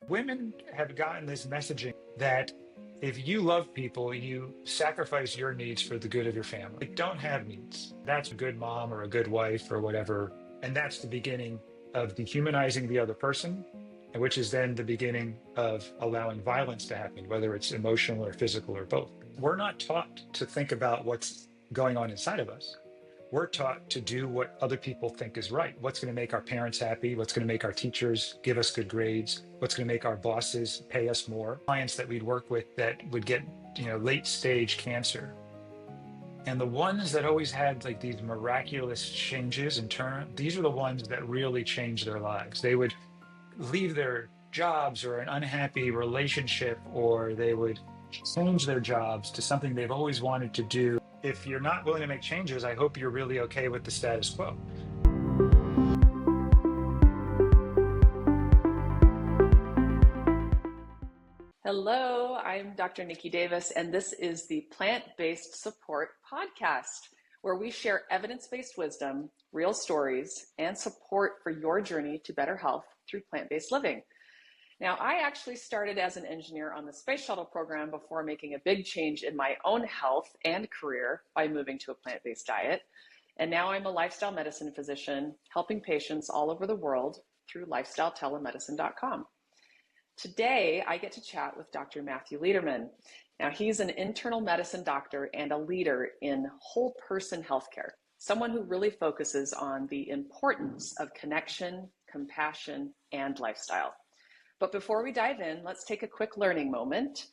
Women have gotten this messaging that if you love people, you sacrifice your needs for the good of your family. They don't have needs. That's a good mom or a good wife or whatever. And that's the beginning of dehumanizing the other person, and which is then the beginning of allowing violence to happen, whether it's emotional or physical or both. We're not taught to think about what's going on inside of us. We're taught to do what other people think is right. What's going to make our parents happy? What's going to make our teachers give us good grades? What's going to make our bosses pay us more? Clients that we'd work with that would get, late stage cancer. And the ones that always had like these miraculous changes in turn, these are the ones that really changed their lives. They would leave their jobs or an unhappy relationship, or they would change their jobs to something they've always wanted to do. If you're not willing to make changes, I hope you're really okay with the status quo. Hello, I'm Dr. Niki Davis, and this is the Plant-Based Support Podcast, where we share evidence-based wisdom, real stories, and support for your journey to better health through plant-based living. Now, I actually started as an engineer on the space shuttle program before making a big change in my own health and career by moving to a plant-based diet. And now I'm a lifestyle medicine physician helping patients all over the world through lifestyletelemedicine.com. Today, I get to chat with Dr. Matthew Lederman. Now, he's an internal medicine doctor and a leader in whole person healthcare, someone who really focuses on the importance of connection, compassion, and lifestyle. But before we dive in, let's take a quick learning moment.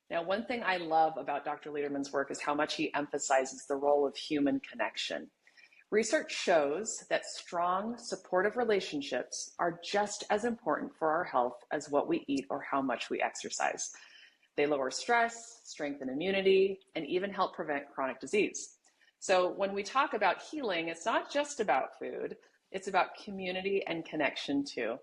Now, one thing I love about Dr. Lederman's work is how much he emphasizes the role of human connection. Research shows that strong, supportive relationships are just as important for our health as what we eat or how much we exercise. They lower stress, strengthen immunity, and even help prevent chronic disease. So when we talk about healing, it's not just about food, it's about community and connection too.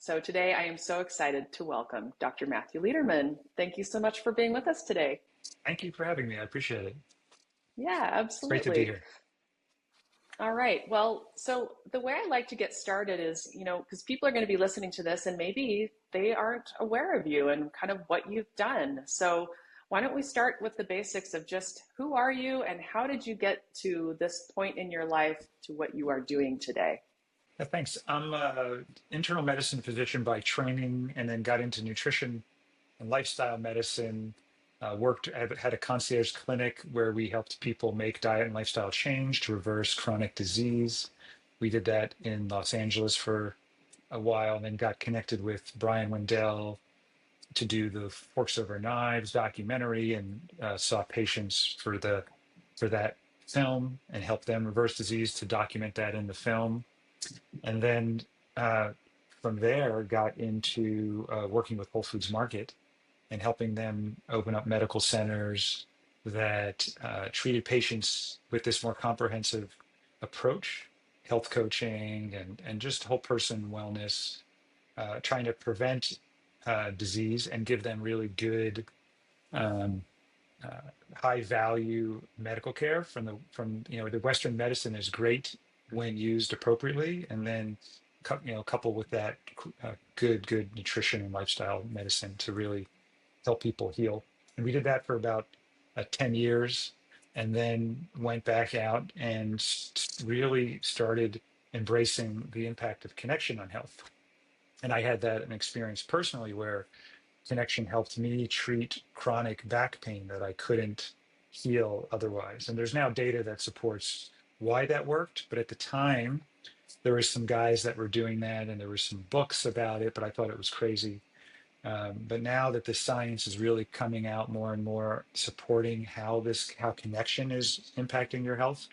So today I am so excited to welcome Dr. Matthew Lederman. Thank you so much for being with us today. Thank you for having me. I appreciate it. Yeah, It's great to be absolutely. here. All right. Well, so the way I like to get started is, because people are going to be listening to this and maybe they aren't aware of you and kind of what you've done. So why don't we start with the basics of just who are you and how did you get to this point in your life to what you are doing today? Yeah, thanks. I'm an internal medicine physician by training, and then got into nutrition and lifestyle medicine. Had a concierge clinic where we helped people make diet and lifestyle change to reverse chronic disease. We did that in Los Angeles for a while, and then got connected with Brian Wendell to do the Forks Over Knives documentary, and saw patients for that film and helped them reverse disease to document that in the film. And then uh, from there got into working with Whole Foods Market and helping them open up medical centers that treated patients with this more comprehensive approach, health coaching and just whole person wellness, trying to prevent disease and give them really good, um, uh, high value medical care the Western medicine is great when used appropriately, and then couple with that good nutrition and lifestyle medicine to really help people heal. And we did that for about 10 years, and then went back out and really started embracing the impact of connection on health. And I had that an experience personally where connection helped me treat chronic back pain that I couldn't heal otherwise. And there's now data that supports why that worked. But at the time, there were some guys that were doing that, and there were some books about it, but I thought it was crazy. But now that the science is really coming out more and more, supporting how connection is impacting your health,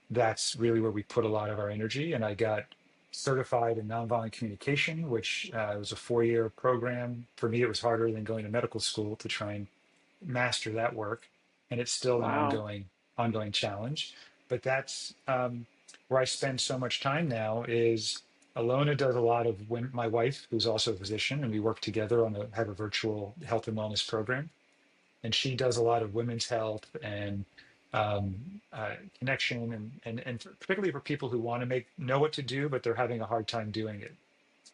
that's really where we put a lot of our energy. And I got certified in nonviolent communication, which was a 4-year program. For me, it was harder than going to medical school to try and master that work, and it's still an Wow. ongoing challenge. But that's where I spend so much time now. Is Alona does a lot of my wife, who's also a physician, and we work together have a virtual health and wellness program, and she does a lot of women's health and connection, and particularly for people who want to know what to do, but they're having a hard time doing it.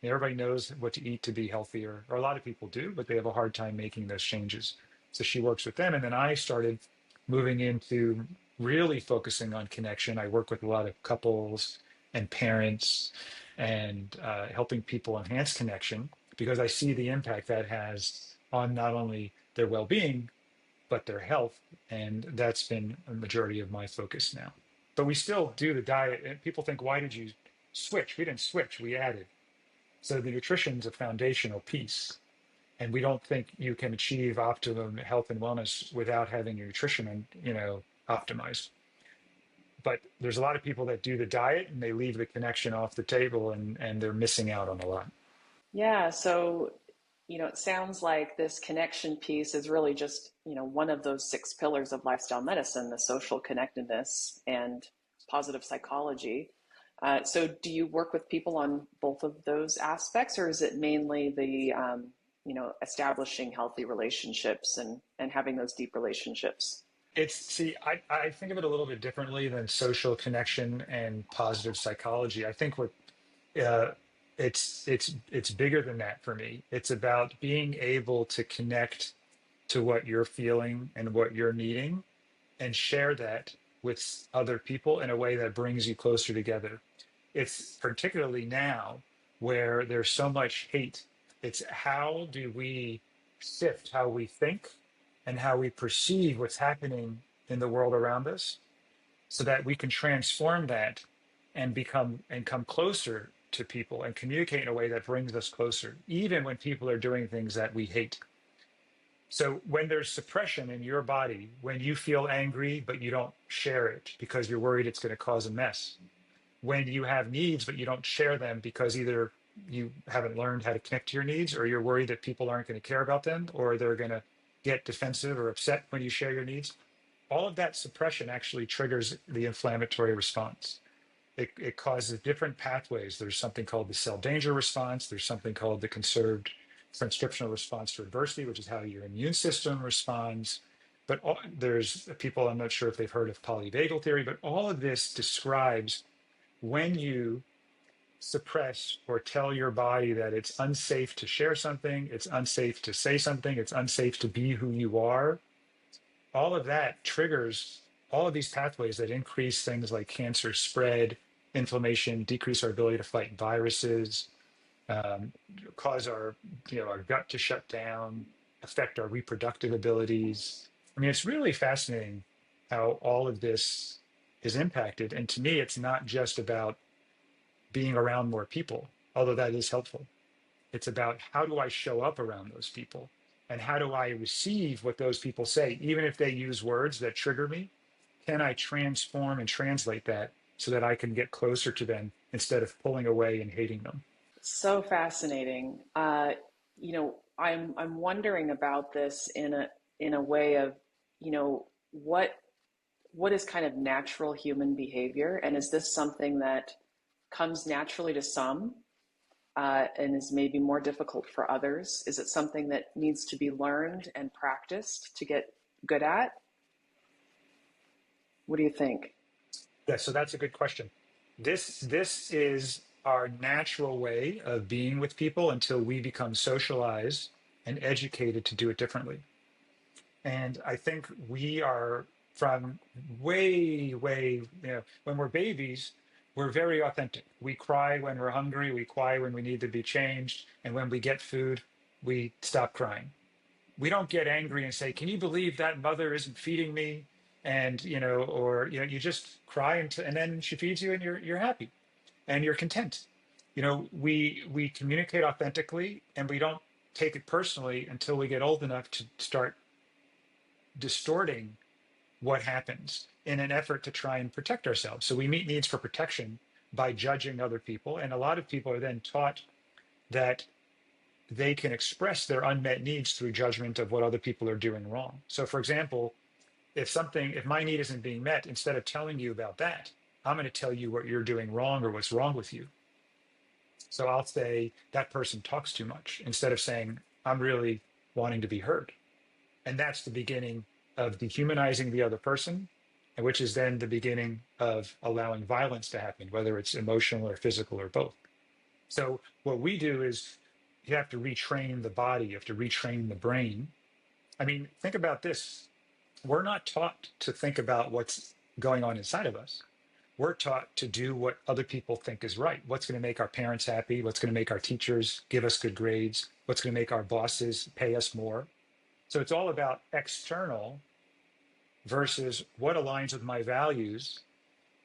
Everybody knows what to eat to be healthier, or a lot of people do, but they have a hard time making those changes. So she works with them. And then I started moving into really focusing on connection. I work with a lot of couples and parents and helping people enhance connection because I see the impact that has on not only their well being, but their health. And that's been a majority of my focus now. But we still do the diet. And people think, why did you switch? We didn't switch, we added. So the nutrition is a foundational piece. And we don't think you can achieve optimum health and wellness without having your nutrition and optimized. But there's a lot of people that do the diet and they leave the connection off the table and they're missing out on a lot. Yeah, so it sounds like this connection piece is really just, one of those six pillars of lifestyle medicine, the social connectedness and positive psychology. So do you work with people on both of those aspects, or is it mainly the, establishing healthy relationships and having those deep relationships? I think of it a little bit differently than social connection and positive psychology. I think what uh, it's bigger than that for me. It's about being able to connect to what you're feeling and what you're needing and share that with other people in a way that brings you closer together. It's particularly now where there's so much hate. It's how do we shift how we think and how we perceive what's happening in the world around us so that we can transform that and come closer to people and communicate in a way that brings us closer, even when people are doing things that we hate. So when there's suppression in your body, when you feel angry, but you don't share it because you're worried it's going to cause a mess, when you have needs, but you don't share them because either you haven't learned how to connect to your needs or you're worried that people aren't going to care about them or they're going to get defensive or upset when you share your needs, all of that suppression actually triggers the inflammatory response. It causes different pathways. There's something called the cell danger response. There's something called the conserved transcriptional response to adversity, which is how your immune system responds. But there's people, I'm not sure if they've heard of polyvagal theory, but all of this describes when you suppress or tell your body that it's unsafe to share something, it's unsafe to say something, it's unsafe to be who you are, all of that triggers all of these pathways that increase things like cancer spread, inflammation, decrease our ability to fight viruses, um, cause our gut to shut down, affect our reproductive abilities. I mean, it's really fascinating how all of this is impacted. And to me, it's not just about being around more people, although that is helpful. It's about how do I show up around those people and how do I receive what those people say, even if they use words that trigger me? Can I transform and translate that so that I can get closer to them instead of pulling away and hating them? So fascinating. I'm wondering about this in a way of, what is kind of natural human behavior, and is this something that comes naturally to some, and is maybe more difficult for others? Is it something that needs to be learned and practiced to get good at? What do you think? Yeah, so that's a good question. This is our natural way of being with people until we become socialized and educated to do it differently. And I think we are from when we're babies, we're very authentic. We cry when we're hungry, we cry when we need to be changed, and when we get food, we stop crying. We don't get angry and say, "Can you believe that mother isn't feeding me?" And you just cry and then she feeds you and you're happy and you're content. We communicate authentically and we don't take it personally until we get old enough to start distorting what happens in an effort to try and protect ourselves. So we meet needs for protection by judging other people. And a lot of people are then taught that they can express their unmet needs through judgment of what other people are doing wrong. So, for example, if my need isn't being met, instead of telling you about that, I'm going to tell you what you're doing wrong or what's wrong with you. So I'll say that person talks too much instead of saying, I'm really wanting to be heard. And that's the beginning of dehumanizing the other person, which is then the beginning of allowing violence to happen, whether it's emotional or physical or both. So what we do is you have to retrain the body, you have to retrain the brain. I mean, think about this. We're not taught to think about what's going on inside of us. We're taught to do what other people think is right. What's going to make our parents happy? What's going to make our teachers give us good grades? What's going to make our bosses pay us more? So it's all about external versus what aligns with my values.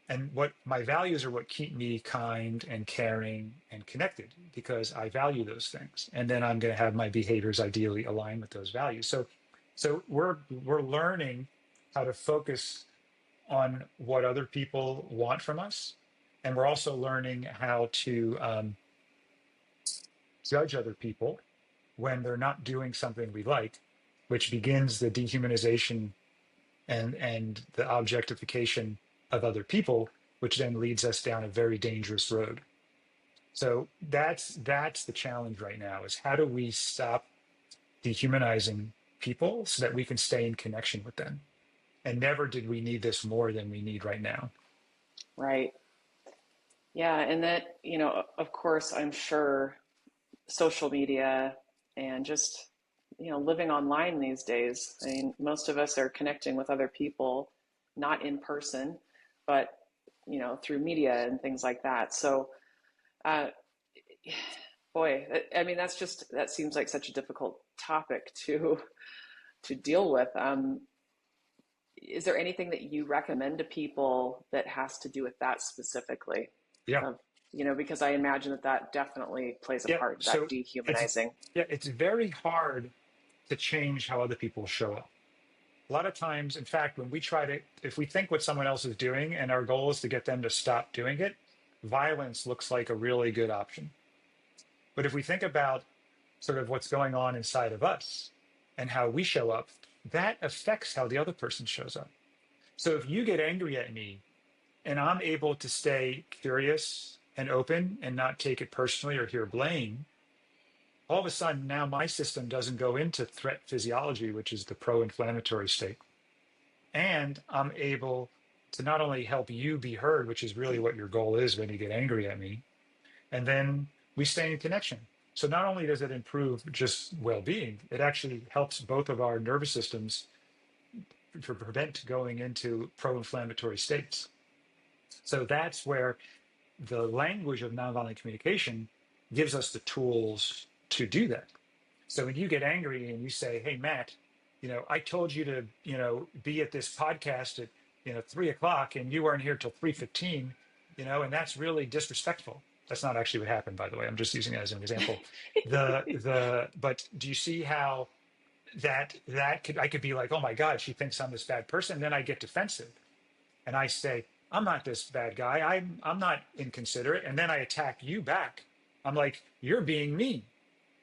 And what my values are what keep me kind and caring and connected because I value those things. And then I'm going to have my behaviors ideally align with those values. So we're learning how to focus on what other people want from us, and we're also learning how to judge other people when they're not doing something we like, which begins the dehumanization and the objectification of other people, which then leads us down a very dangerous road. So that's the challenge right now: is how do we stop dehumanizing people so that we can stay in connection with them? And never did we need this more than we need right now. Right. Yeah. And that, of course, I'm sure social media and just, living online these days. I mean, most of us are connecting with other people, not in person, but, through media and things like that. So, uh, boy, I mean, that seems like such a difficult topic to deal with. Is there anything that you recommend to people that has to do with that specifically? Yeah. Of, because I imagine that definitely plays a Yeah. part, that So it's dehumanizing. it's very hard to change how other people show up. A lot of times, in fact, when we try to, if we think what someone else is doing and our goal is to get them to stop doing it, violence looks like a really good option. But if we think about sort of what's going on inside of us and how we show up, that affects how the other person shows up. So if you get angry at me and I'm able to stay curious and open and not take it personally or hear blame, all of a sudden now my system doesn't go into threat physiology, which is the pro-inflammatory state. And I'm able to not only help you be heard, which is really what your goal is when you get angry at me, and then we stay in connection. So not only does it improve just well-being, it actually helps both of our nervous systems to prevent going into pro-inflammatory states. So that's where the language of nonviolent communication gives us the tools to do that. So when you get angry and you say, "Hey, Matt, I told you to, be at this podcast at, 3 o'clock and you weren't here till 3:15, and that's really disrespectful." That's not actually what happened, by the way. I'm just using it as an example. But do you see how I could be like, "Oh my God, she thinks I'm this bad person." And then I get defensive and I say, "I'm not this bad guy. I'm not inconsiderate." And then I attack you back. I'm like, "You're being mean."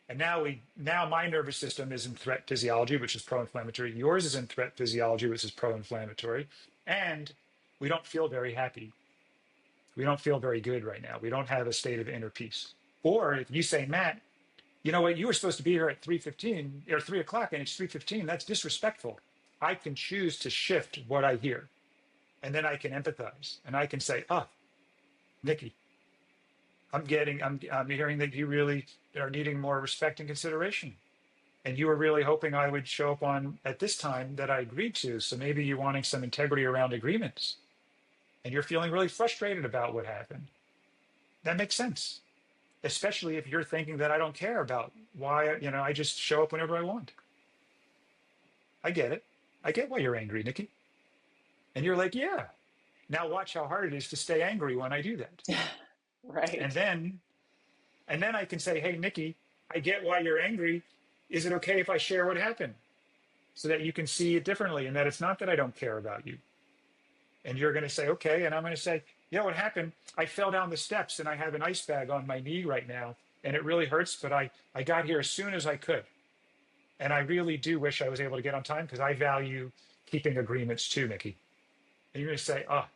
And now my nervous system is in threat physiology, which is pro-inflammatory. Yours is in threat physiology, which is pro-inflammatory. And we don't feel very happy. We don't feel very good right now. We don't have a state of inner peace. Or if you say, "Matt, you know what? You were supposed to be here at 3:15 or 3 o'clock, and it's 3:15. That's disrespectful." I can choose to shift what I hear, and then I can empathize, and I can say, "Ah, Niki, I'm hearing that you really are needing more respect and consideration. And you were really hoping I would show up on at this time that I agreed to. So maybe you're wanting some integrity around agreements. And you're feeling really frustrated about what happened." That makes sense, especially if you're thinking that I don't care about why, I just show up whenever I want. I get it. I get why you're angry, Niki. And you're like, "Yeah." Now watch how hard it is to stay angry when I do that. Right. And then I can say, "Hey, Niki, I get why you're angry. Is it okay if I share what happened?" So that you can see it differently and that it's not that I don't care about you. And you're going to say, "Okay." And I'm going to say, "What happened? I fell down the steps and I have an ice bag on my knee right now. And it really hurts, but I got here as soon as I could. And I really do wish I was able to get on time because I value keeping agreements too, Niki." And you're going to say, "Oh."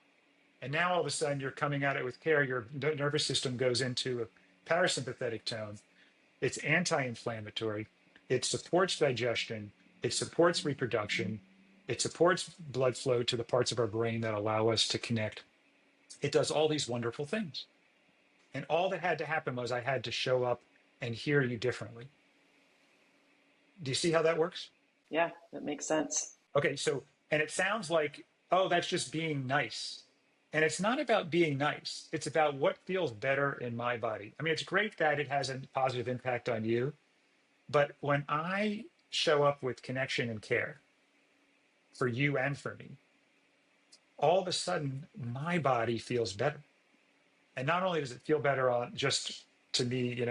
And now all of a sudden you're coming at it with care. Your nervous system goes into a parasympathetic tone. It's anti-inflammatory. It supports digestion. It supports reproduction. It supports blood flow to the parts of our brain that allow us to connect. It does all these wonderful things. And all that had to happen was I had to show up and hear you differently. Do you see how that works? Yeah, that makes sense. Okay, so, and it sounds like, oh, that's just being nice. And it's not about being nice. It's about what feels better in my body. I mean, it's great that it has a positive impact on you, but when I show up with connection and care for you and for me, all of a sudden my body feels better. And not only does it feel better on just to me,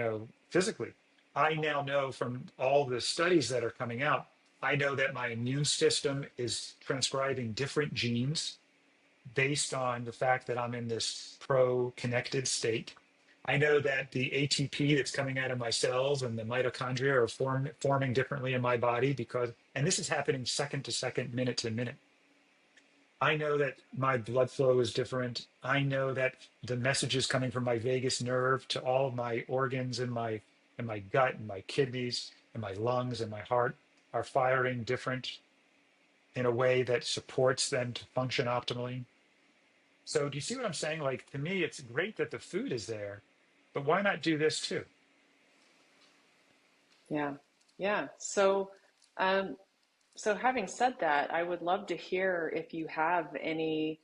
physically, I now know from all the studies that are coming out, I know that my immune system is transcribing different genes based on the fact that I'm in this pro connected state. I know that the ATP that's coming out of my cells and the mitochondria are forming differently in my body and this is happening second to second, minute to minute. I know that my blood flow is different. I know that the messages coming from my vagus nerve to all of my organs in my gut and my kidneys and my lungs and my heart are firing different in a way that supports them to function optimally. So do you see what I'm saying? Like, to me, it's great that the food is there, but why not do this too? Yeah. Yeah. Um, so having said that, I would love to hear if you have any,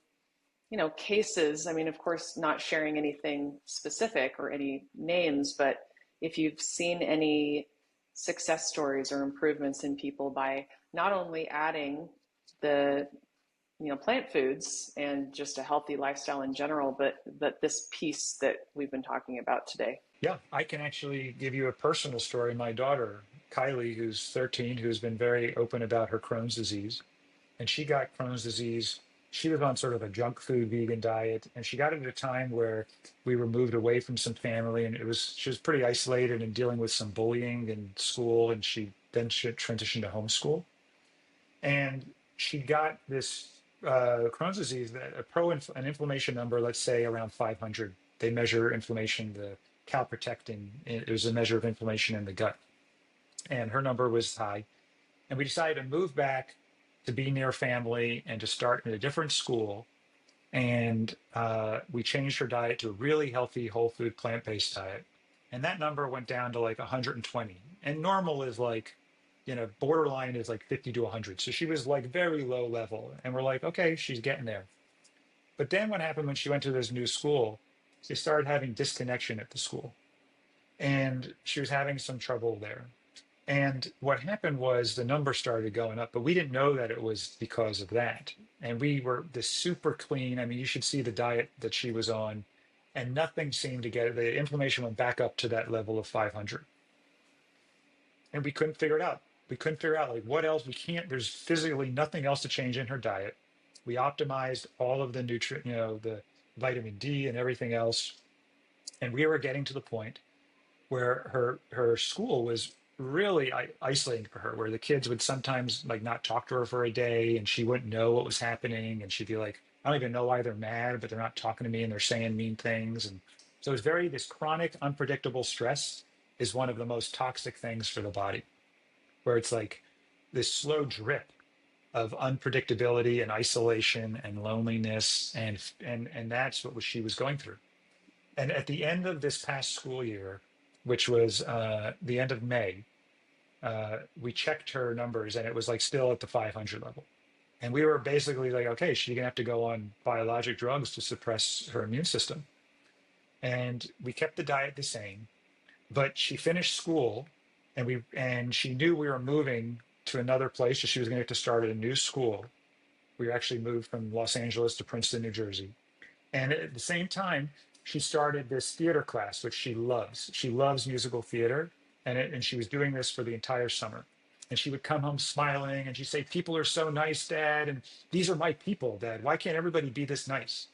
cases. I mean, of course, not sharing anything specific or any names, but if you've seen any success stories or improvements in people by not only adding the plant foods and just a healthy lifestyle in general, but this piece that we've been talking about today. Yeah, I can actually give you a personal story. My daughter, Kylie, who's 13, who's been very open about her Crohn's disease, and she got Crohn's disease. She was on sort of a junk food vegan diet, and she got it at a time where we were moved away from some family, and she was pretty isolated and dealing with some bullying in school, and she transitioned to homeschool, and she got this Crohn's disease, that an inflammation number, let's say around 500. They measure inflammation, the calprotectin. It was a measure of inflammation in the gut, and her number was high. And we decided to move back to be near family and to start in a different school. And we changed her diet to a really healthy, whole food, plant based diet. And that number went down to like 120. And normal is like, borderline is like 50 to 100. So she was like very low level. And we're like, okay, she's getting there. But then what happened when she went to this new school? She started having disconnection at the school. And she was having some trouble there. And what happened was the number started going up, but we didn't know that it was because of that. And we were this super clean. I mean, you should see the diet that she was on, and nothing seemed to get it. The inflammation went back up to that level of 500. And we couldn't figure it out. We couldn't figure out like what else. There's physically nothing else to change in her diet. We optimized all of the the vitamin D and everything else. And we were getting to the point where her school was really isolating for her, where the kids would sometimes like not talk to her for a day, and she wouldn't know what was happening, and she'd be like, I don't even know why they're mad, but they're not talking to me and they're saying mean things. And so it's this chronic unpredictable stress is one of the most toxic things for the body, where it's like this slow drip of unpredictability and isolation and loneliness, and that's what she was going through. And at the end of this past school year, which was the end of May, we checked her numbers and it was like still at the 500 level. And we were basically like, okay, she's gonna have to go on biologic drugs to suppress her immune system. And we kept the diet the same, but she finished school, and she knew we were moving to another place, so she was gonna have to start at a new school. We actually moved from Los Angeles to Princeton, New Jersey. And at the same time, she started this theater class, which she loves. She loves musical theater, and she was doing this for the entire summer. And she would come home smiling, and she'd say, "People are so nice, Dad, and these are my people, Dad. Why can't everybody be this nice?"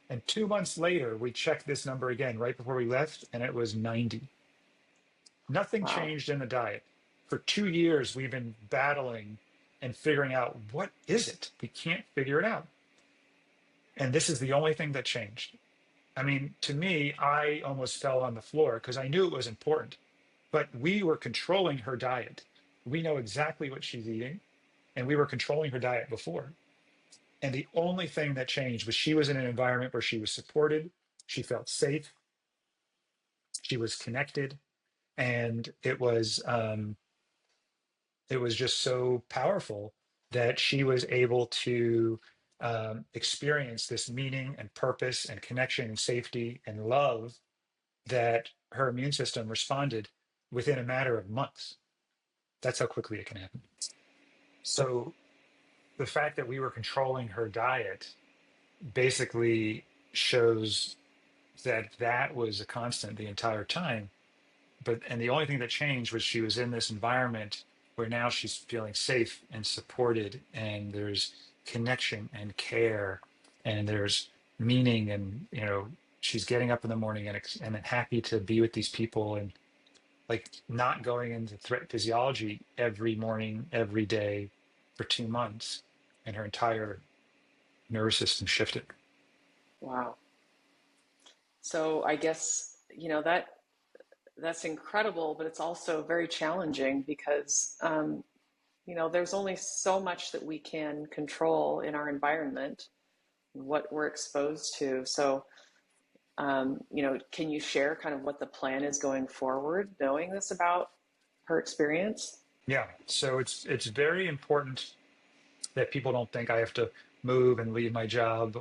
And 2 months later, we checked this number again right before we left, and it was 90. Nothing Wow. changed in the diet. For 2 years, we've been battling and figuring out, what is it? We can't figure it out. And this is the only thing that changed. I mean, to me, I almost fell on the floor because I knew it was important, but we were controlling her diet. We know exactly what she's eating, and we were controlling her diet before. And the only thing that changed was she was in an environment where she was supported, she felt safe, She was connected, and it was just so powerful that she was able to experience this meaning and purpose and connection and safety and love that her immune system responded within a matter of months. That's how quickly it can happen. So the fact that we were controlling her diet basically shows that that was a constant the entire time. But and the only thing that changed was she was in this environment where now she's feeling safe and supported, and there's connection and care, and there's meaning, and she's getting up in the morning and happy to be with these people, and like not going into threat physiology every morning, every day for 2 months, and her entire nervous system shifted. Wow. So I guess, that's incredible, but it's also very challenging because, there's only so much that we can control in our environment, what we're exposed to. So, can you share kind of what the plan is going forward, knowing this about her experience? Yeah, so it's very important that people don't think I have to move and leave my job.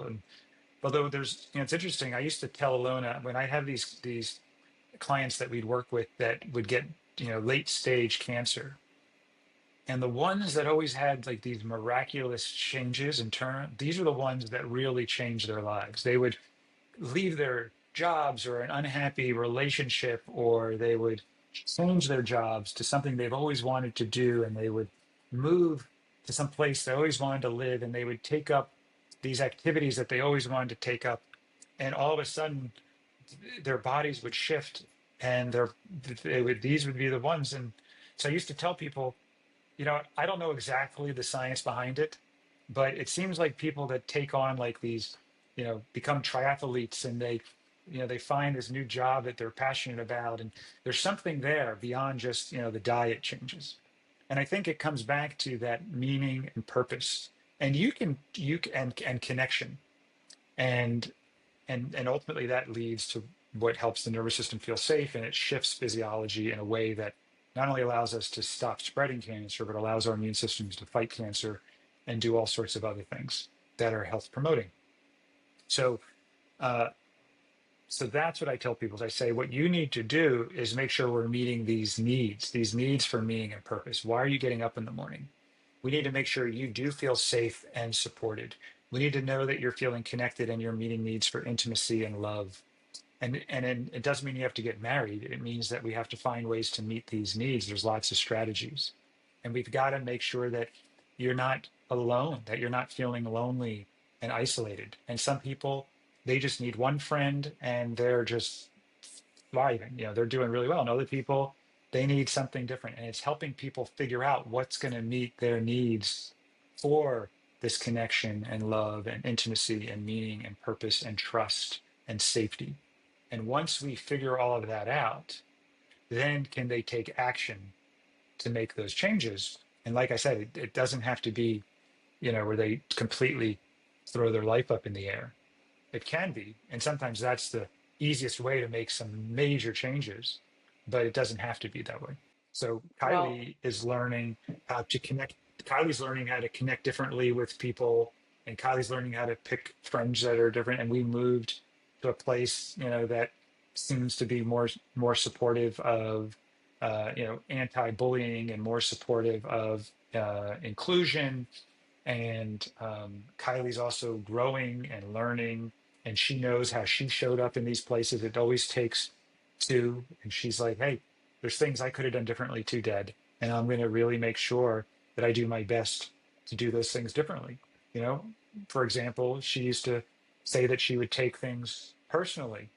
Although it's interesting. I used to tell Alona when I have these clients that we'd work with that would get late stage cancer, and the ones that always had like these miraculous changes in turn, these are the ones that really changed their lives. They would leave their jobs or an unhappy relationship, or they would change their jobs to something they've always wanted to do, and they would move to some place they always wanted to live, and they would take up these activities that they always wanted to take up, and all of a sudden their bodies would shift, and these would be the ones. And so I used to tell people, I don't know exactly the science behind it, but it seems like people that take on like these, become triathletes, and they find this new job that they're passionate about, and there's something there beyond just, the diet changes. And I think it comes back to that meaning and purpose, and and connection, and and ultimately that leads to what helps the nervous system feel safe, and it shifts physiology in a way that not only allows us to stop spreading cancer, but allows our immune systems to fight cancer and do all sorts of other things that are health promoting. So uh, so that's what I tell people. Is I say what you need to do is make sure we're meeting these needs for meaning and purpose. Why are you getting up in the morning? We need to make sure you do feel safe and supported. We need to know that you're feeling connected and you're meeting needs for intimacy and love. And it doesn't mean you have to get married. It means that we have to find ways to meet these needs. There's lots of strategies. And we've got to make sure that you're not alone, that you're not feeling lonely and isolated. And some people, they just need one friend and they're just thriving. They're doing really well. And other people, they need something different. And it's helping people figure out what's going to meet their needs for this connection and love and intimacy and meaning and purpose and trust and safety. And once we figure all of that out, then can they take action to make those changes? And like I said, it doesn't have to be, where they completely throw their life up in the air. It can be. And sometimes that's the easiest way to make some major changes, but it doesn't have to be that way. So Well, Kylie is learning how to connect. Kylie's learning how to connect differently with people, and Kylie's learning how to pick friends that are different. And we moved to a place, that seems to be more supportive of, anti-bullying, and more supportive of inclusion. And Kylie's also growing and learning, and she knows how she showed up in these places. It always takes two, and she's like, "Hey, there's things I could have done differently too, Dad, and I'm going to really make sure that I do my best to do those things differently." You know, for example, she used to say that she would take things personally,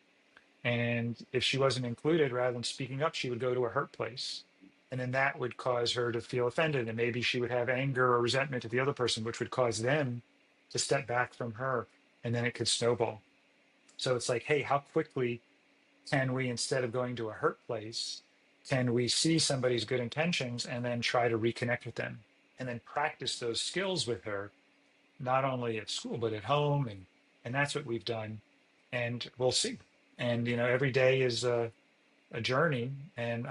and if she wasn't included, rather than speaking up, she would go to a hurt place. And then that would cause her to feel offended. And maybe she would have anger or resentment to the other person, which would cause them to step back from her. And then it could snowball. So it's like, hey, how quickly can we, instead of going to a hurt place, can we see somebody's good intentions and then try to reconnect with them? And then practice those skills with her, not only at school, but at home. And that's what we've done. And we'll see. And, every day a journey. And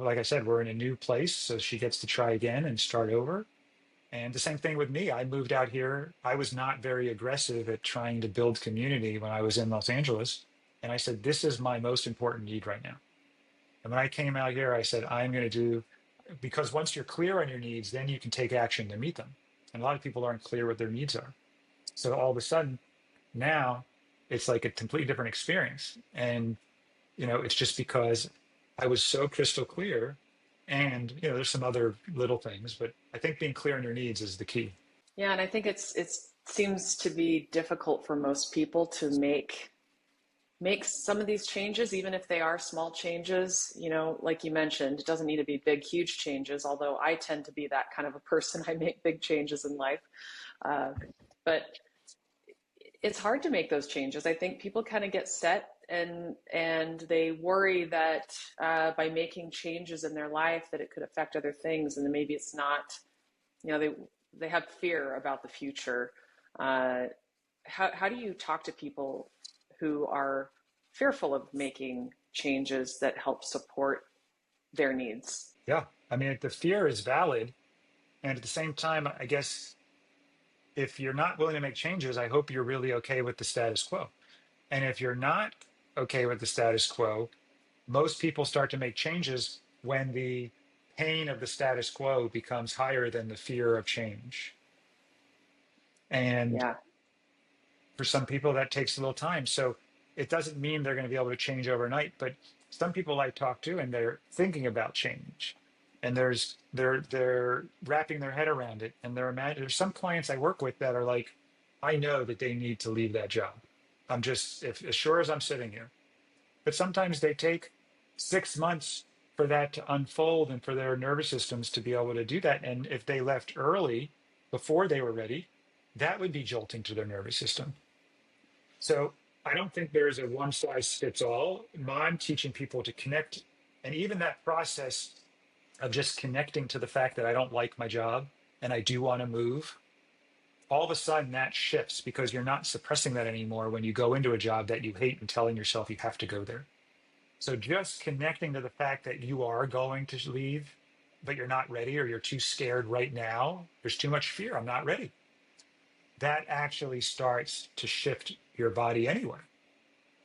like I said, we're in a new place, so she gets to try again and start over. And the same thing with me. I moved out here. I was not very aggressive at trying to build community when I was in Los Angeles. And I said, this is my most important need right now. And when I came out here, I said, I'm going to do, because once you're clear on your needs, then you can take action to meet them. And a lot of people aren't clear what their needs are. So all of a sudden, now it's like a completely different experience. And, it's just because I was so crystal clear. And, there's some other little things, but I think being clear on your needs is the key. Yeah, and I think it seems to be difficult for most people to make some of these changes, even if they are small changes. Like you mentioned, it doesn't need to be big, huge changes, although I tend to be that kind of a person. I make big changes in life. But it's hard to make those changes. I think people kind of get set and they worry that by making changes in their life that it could affect other things, and then maybe it's not. They have fear about the future. How do you talk to people who are fearful of making changes that help support their needs? Yeah. I mean, the fear is valid. And at the same time, I guess if you're not willing to make changes, I hope you're really okay with the status quo. And if you're not okay with the status quo, most people start to make changes when the pain of the status quo becomes higher than the fear of change. And Yeah. for some people, that takes a little time. So it doesn't mean they're going to be able to change overnight, but some people I talk to and they're thinking about change, and they're wrapping their head around it, and there's some clients I work with that are like, I know that they need to leave that job. I'm just as sure as I'm sitting here. But sometimes they take 6 months for that to unfold and for their nervous systems to be able to do that. And if they left early, before they were ready, that would be jolting to their nervous system. So I don't think there's a one size fits all. I'm teaching people to connect. And even that process of just connecting to the fact that I don't like my job and I do want to move, all of a sudden that shifts because you're not suppressing that anymore when you go into a job that you hate and telling yourself you have to go there. So just connecting to the fact that you are going to leave, but you're not ready, or you're too scared right now, there's too much fear, I'm not ready. That actually starts to shift your body anyway.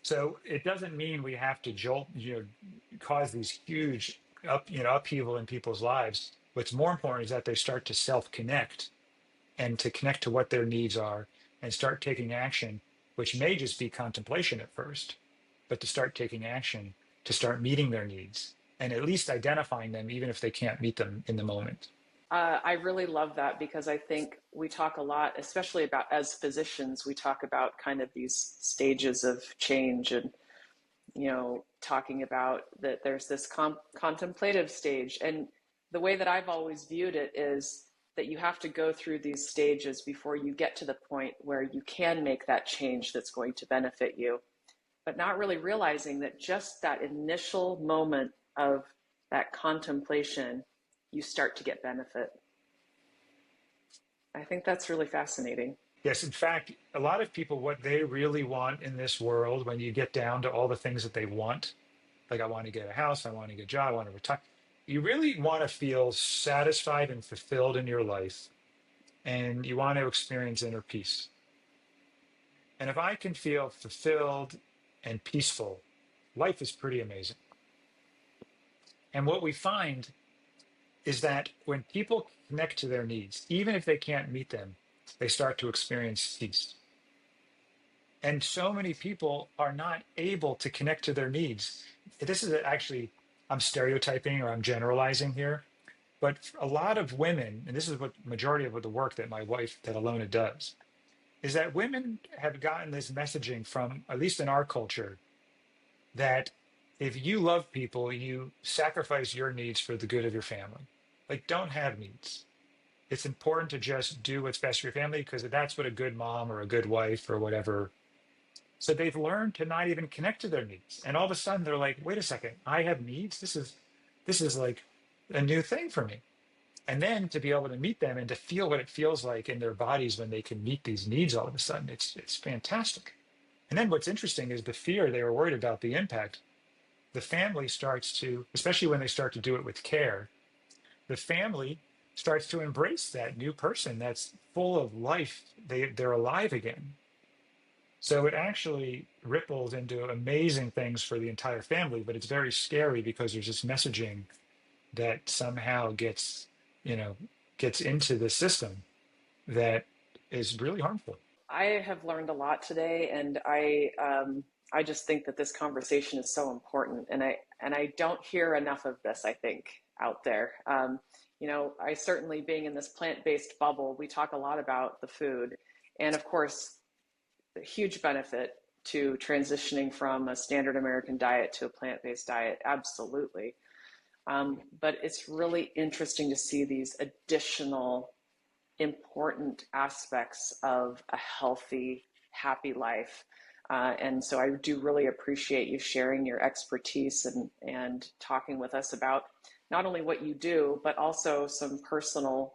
So it doesn't mean we have to cause these huge upheaval in people's lives. What's more important is that they start to self-connect and to connect to what their needs are and start taking action, which may just be contemplation at first, but to start taking action, to start meeting their needs and at least identifying them, even if they can't meet them in the moment. I really love that, because I think we talk a lot, especially about, as physicians, we talk about kind of these stages of change, and talking about that there's this contemplative stage. And the way that I've always viewed it is that you have to go through these stages before you get to the point where you can make that change that's going to benefit you, but not really realizing that just that initial moment of that contemplation, you start to get benefit. I think that's really fascinating. Yes, in fact, a lot of people, what they really want in this world, when you get down to all the things that they want, like I want to get a house, I want to get a job, I want to retire, you really want to feel satisfied and fulfilled in your life, and you want to experience inner peace. And if I can feel fulfilled and peaceful, life is pretty amazing. And what we find is that when people connect to their needs, even if they can't meet them, they start to experience peace. And so many people are not able to connect to their needs. This is actually, I'm stereotyping or I'm generalizing here, but a lot of women, and this is what majority of the work that my wife, that Alona, does, is that women have gotten this messaging from, at least in our culture, that if you love people, you sacrifice your needs for the good of your family. Like, don't have needs. It's important to just do what's best for your family because that's what a good mom or a good wife or whatever. So they've learned to not even connect to their needs. And all of a sudden they're like, wait a second, I have needs? This is like a new thing for me. And then to be able to meet them and to feel what it feels like in their bodies when they can meet these needs all of a sudden, it's fantastic. And then what's interesting is the fear, they were worried about the impact. the family starts to, especially when they start to do it with care, the family starts to embrace that new person that's full of life. They're alive again. So it actually ripples into amazing things for the entire family, but it's very scary because there's this messaging that somehow you know, gets into the system that is really harmful. I have learned a lot today, and I just think that this conversation is so important, and I don't hear enough of this, I think, out there. You know, I certainly, being in this plant-based bubble, we talk a lot about the food, and of course, the huge benefit to transitioning from a standard American diet to a plant-based diet, absolutely. But it's really interesting to see these additional important aspects of a healthy, happy life. And so I do really appreciate you sharing your expertise and talking with us about not only what you do, but also some personal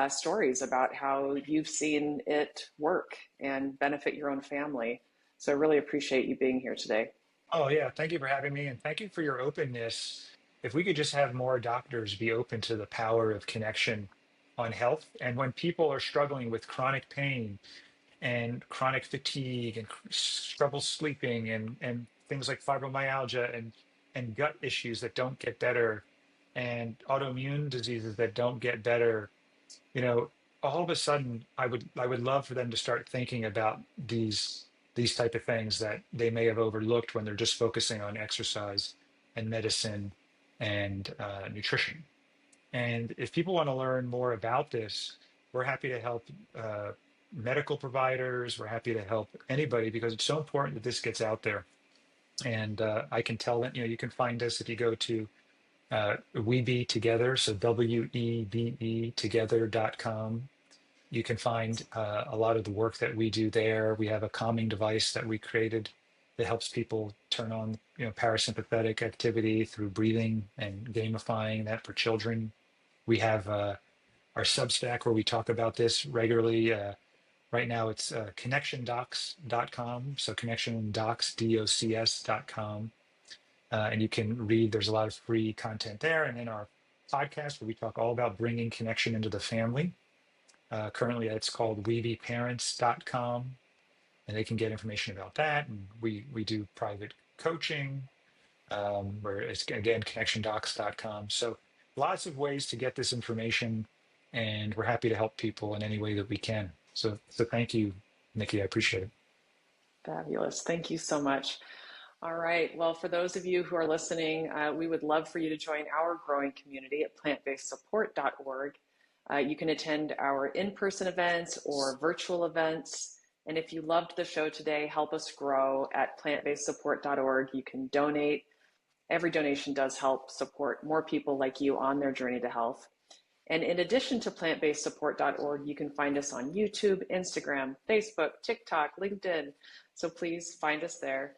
stories about how you've seen it work and benefit your own family. So I really appreciate you being here today. Oh, yeah. Thank you for having me. And thank you for your openness. If we could just have more doctors be open to the power of connection on health. And when people are struggling with chronic pain and chronic fatigue and trouble sleeping and things like fibromyalgia and gut issues that don't get better and autoimmune diseases that don't get better, you know, all of a sudden I would love for them to start thinking about these type of things that they may have overlooked when they're just focusing on exercise and medicine and nutrition. And if people want to learn more about this, we're happy to help medical providers. We're happy to help anybody because it's so important that this gets out there. And I can tell that, you know, you can find us if you go to We Be Together, so WEBE together.com. You can find a lot of the work that we do there. We have a calming device that we created that helps people turn on, you know, parasympathetic activity through breathing and gamifying that for children. We have our Substack where we talk about this regularly. Right now it's connectiondocs.com. So connectiondocs, DOCS.com. And you can read, there's a lot of free content there. And then our podcast where we talk all about bringing connection into the family. Currently, it's called weebyparents.com, and they can get information about that. And we do private coaching, where it's, again, connectiondocs.com. So lots of ways to get this information, and we're happy to help people in any way that we can. So thank you, Niki. I appreciate it. Fabulous. Thank you so much. All right. Well, for those of you who are listening, we would love for you to join our growing community at plantbasedsupport.org. You can attend our in-person events or virtual events. And if you loved the show today, help us grow at plantbasedsupport.org. You can donate. Every donation does help support more people like you on their journey to health. And in addition to plantbasedsupport.org, you can find us on YouTube, Instagram, Facebook, TikTok, LinkedIn. So please find us there.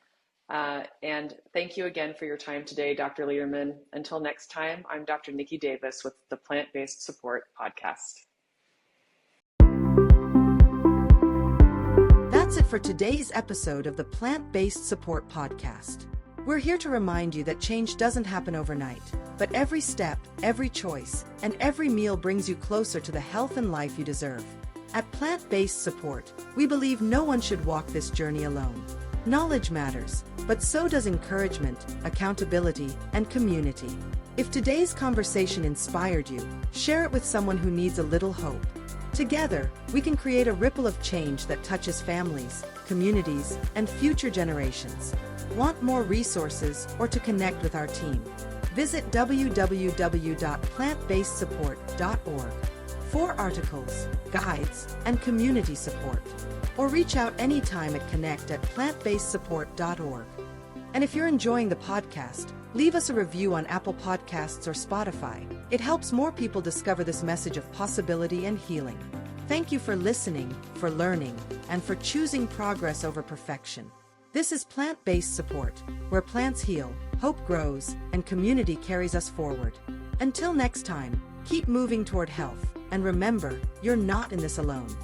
And thank you again for your time today, Dr. Lederman. Until next time, I'm Dr. Niki Davis with the Plant-Based Support Podcast. That's it for today's episode of the Plant-Based Support Podcast. We're here to remind you that change doesn't happen overnight, but every step, every choice, and every meal brings you closer to the health and life you deserve. At Plant-Based Support, we believe no one should walk this journey alone. Knowledge matters, but so does encouragement, accountability, and community. If today's conversation inspired you, share it with someone who needs a little hope. Together, we can create a ripple of change that touches families, communities, and future generations. Want more resources or to connect with our team? Visit www.plantbasedsupport.org for articles, guides, and community support. Or reach out anytime at connect@plantbasedsupport.org. And if you're enjoying the podcast, leave us a review on Apple Podcasts or Spotify. It helps more people discover this message of possibility and healing. Thank you for listening, for learning, and for choosing progress over perfection. This is Plant-Based Support, where plants heal, hope grows, and community carries us forward. Until next time, keep moving toward health, and remember, you're not in this alone.